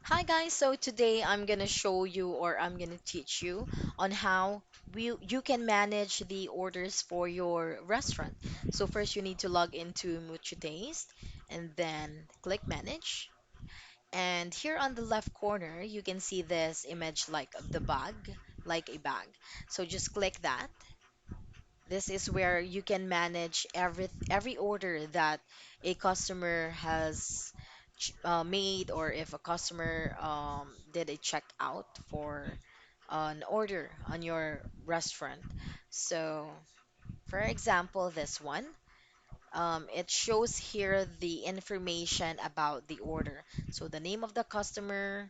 Hi guys, so today I'm gonna show you or I'm gonna teach you on how you can manage the orders for your restaurant. So first you need to log into Mucho Taste and then click manage. And here on the left corner you can see this image like of the bag, like a bag. So just click that. This is where you can manage every order that a customer has made, or if a customer did a checkout for an order on your restaurant. So, for example, this one, it shows here the information about the order. So the name of the customer,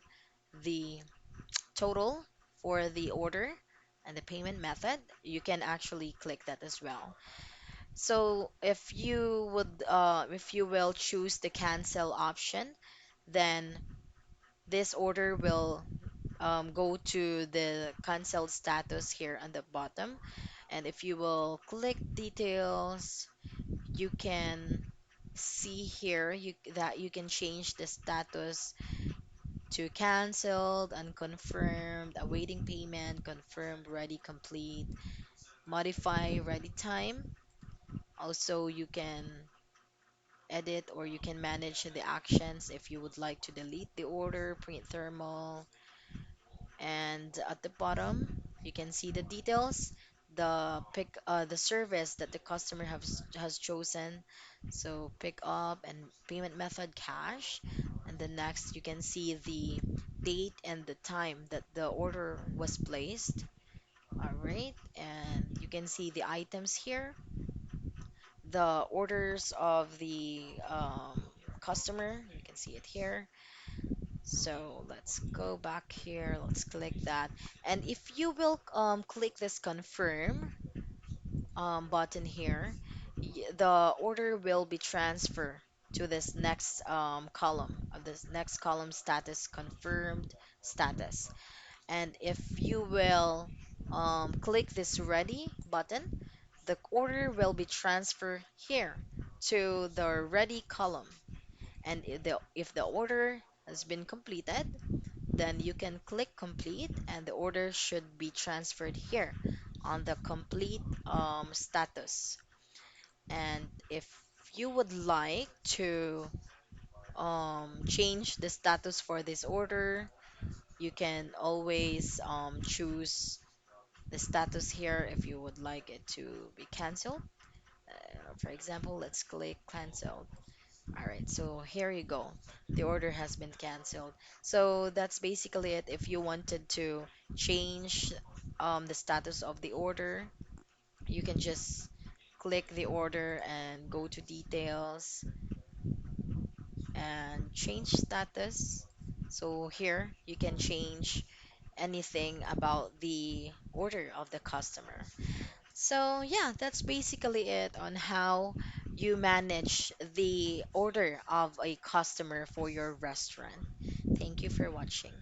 the total for the order, and the payment method. You can actually click that as well. So if you will choose the cancel option, then this order will go to the cancel status here on the bottom. And if you will click details, you can see here that you can change the status to canceled, unconfirmed, awaiting payment, confirmed, ready, complete, modify, ready time. Also, you can edit or you can manage the actions if you would like to delete the order, print thermal, and at the bottom you can see the details, the service that the customer has chosen. So pick up and payment method cash, and then next you can see the date and the time that the order was placed. All right, and you can see the items here, the orders of the customer. You can see it here. So let's go back here. Let's click that. And if you will click this confirm button here, the order will be transferred to this next column of this next column status confirmed status. And if you will click this ready button, the order will be transferred here to the ready column. And if the order has been completed, then you can click complete and the order should be transferred here on the complete status. And if you would like to change the status for this order, you can always choose the status here if you would like it to be canceled. For example, let's click cancel. All right, so here you go. The order has been canceled. So that's basically it. If you wanted to change the status of the order, you can just click the order and go to details and change status. So here you can change anything about the order of the customer. So yeah, that's basically it on how you manage the order of a customer for your restaurant. Thank you for watching.